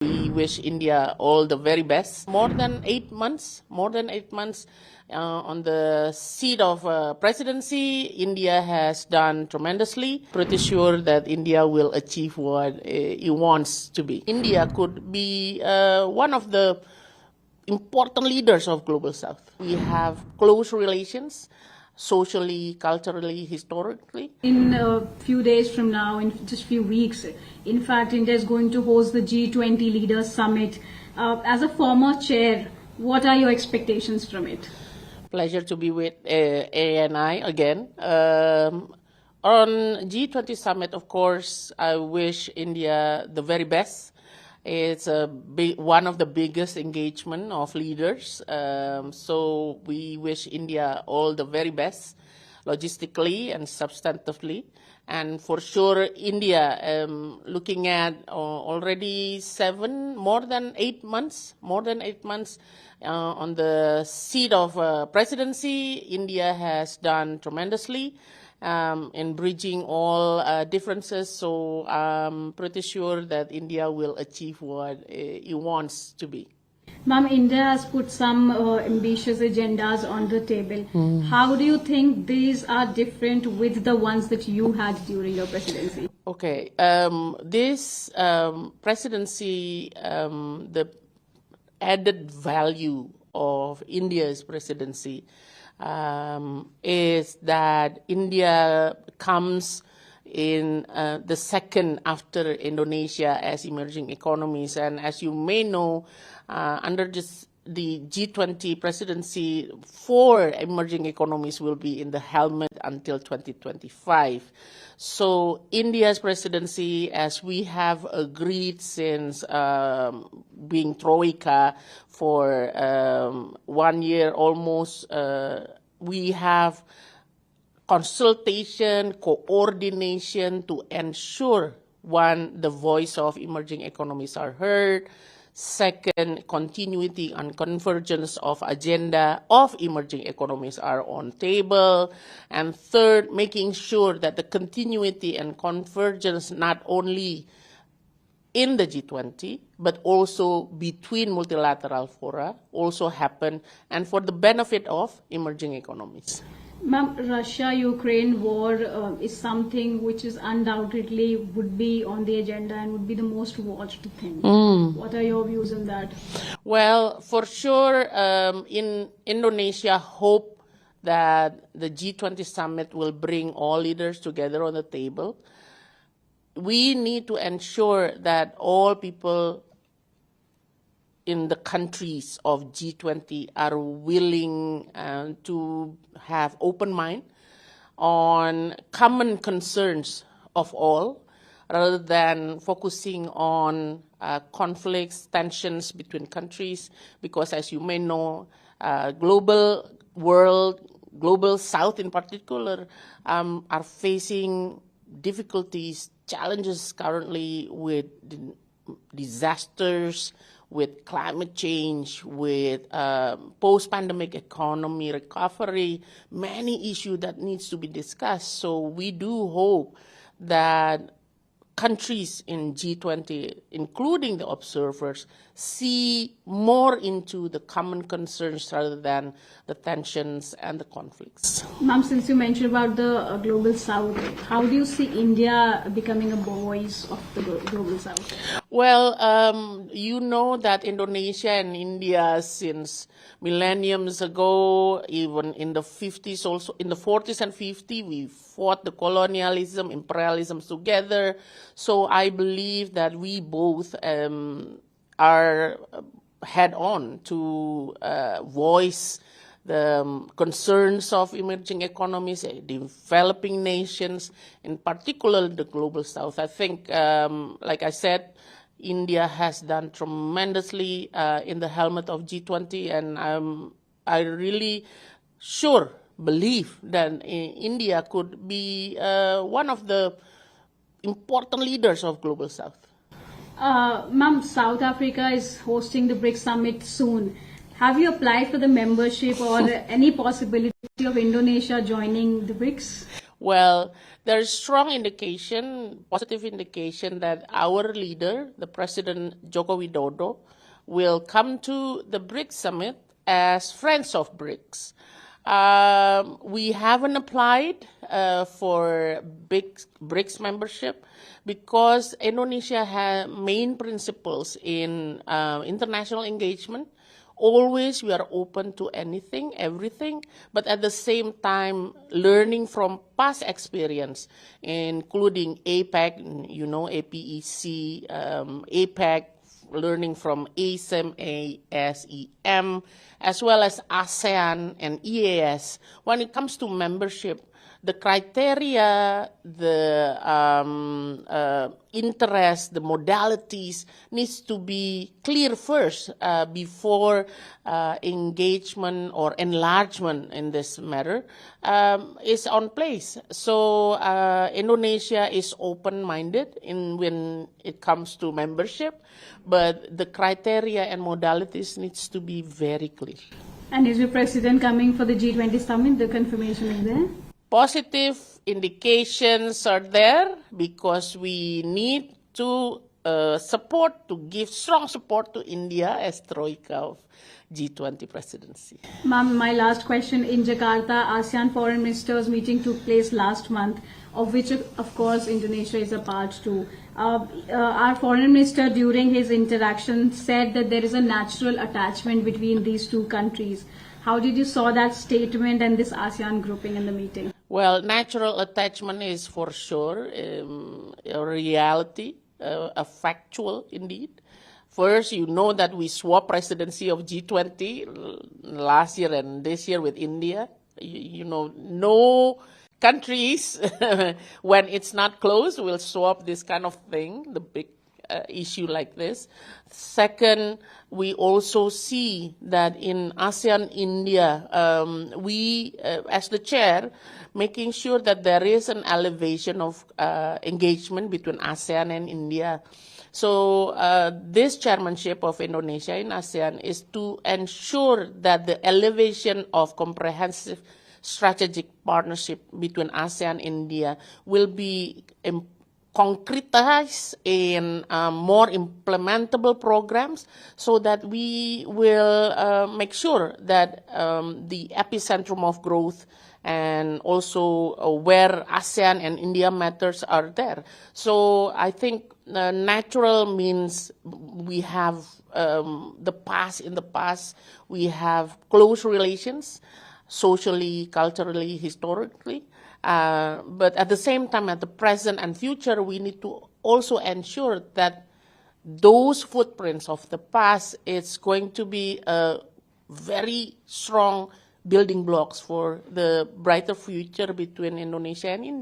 We wish India all the very best. More than 8 months on the seat of presidency, India has done tremendously. Pretty sure that India will achieve what it wants to be. India could be one of the important leaders of Global South. We have close relations, socially, culturally, historically. In a few days from now, in just a few weeks, in fact, India is going to host the G20 Leaders Summit. As a former chair, what are your expectations from it? Pleasure to be with ANI again. On G20 Summit, of course, I wish India the very best. It's one of the biggest engagement of leaders. So we wish India all the very best, logistically and substantively. And for sure, India, looking at already more than 8 months on the seat of presidency, India has done tremendously in bridging all differences. So I'm pretty sure that India will achieve what it wants to be. Ma'am, India has put some ambitious agendas on the table. How do you think these are different with the ones that you had during your presidency? Okay, this presidency, the added value of India's presidency is that India comes in the second after Indonesia as emerging economies. And as you may know, under the G20 presidency, 4 emerging economies will be in the helmet until 2025. So India's presidency, as we have agreed since being Troika for 1 year almost, we have consultation, coordination to ensure, one, the voice of emerging economies are heard. Second, continuity and convergence of agenda of emerging economies are on table. And third, making sure that the continuity and convergence not only in the G20, but also between multilateral fora also happen, and for the benefit of emerging economies. Ma'am, Russia-Ukraine war is something which is undoubtedly would be on the agenda and would be the most watched thing. What are your views on that? Well, for sure, in Indonesia, hope that the G20 Summit will bring all leaders together on the table. We need to ensure that all people in the countries of G20 are willing to have open mind on common concerns of all, rather than focusing on conflicts, tensions between countries, because as you may know, global world, global South in particular, are facing difficulties, challenges currently with disasters, with climate change, with post-pandemic economy recovery, many issues that needs to be discussed. So we do hope that countries in G20, including the observers, see more into the common concerns rather than the tensions and the conflicts. Ma'am, since you mentioned about the Global South, how do you see India becoming a voice of the Global South? Well, you know that Indonesia and India since millenniums ago, even in the 50s, also in the 40s and 50s, we fought the colonialism, imperialism together. So I believe that we both are head on to voice the concerns of emerging economies, developing nations, in particular the Global South. I think, like I said, India has done tremendously in the helmet of G20, and I really believe that India could be one of the important leaders of Global South. Ma'am, South Africa is hosting the BRICS Summit soon. Have you applied for the membership or any possibility of Indonesia joining the BRICS? Well, there's strong indication, positive indication that our leader, the President Joko Widodo, will come to the BRICS summit as friends of BRICS. We haven't applied for BRICS membership because Indonesia has main principles in international engagement. Always we are open to anything, everything, but at the same time learning from past experience, including APEC, APEC, APEC, learning from ASEM, ASEM, as well as ASEAN and EAS. When it comes to membership, the criteria, the interest, the modalities needs to be clear first before engagement or enlargement in this matter is on place. So Indonesia is open-minded when it comes to membership, but the criteria and modalities needs to be very clear. And is your president coming for the G20 summit? The confirmation is there? Positive indications are there because we need to give strong support to India as Troika of G20 presidency. Ma'am, my last question. In Jakarta, ASEAN foreign ministers meeting took place last month, of which, of course, Indonesia is a part too. Our foreign minister, during his interaction, said that there is a natural attachment between these two countries. How did you saw that statement and this ASEAN grouping in the meeting? Well, natural attachment is for sure a reality, a factual indeed. First, you know that we swapped presidency of G20 last year and this year with India. No countries, when it's not close, will swap this kind of thing, the big issue like this. Second, we also see that in ASEAN India, we, as the chair, making sure that there is an elevation of engagement between ASEAN and India. So this chairmanship of Indonesia in ASEAN is to ensure that the elevation of comprehensive strategic partnership between ASEAN and India will be concretized in more implementable programs so that we will make sure that the epicentrum of growth and also where ASEAN and India matters are there. So I think natural means we have in the past, we have close relations, socially, culturally, historically. But at the same time, at the present and future, we need to also ensure that those footprints of the past is going to be a very strong building blocks for the brighter future between Indonesia and India.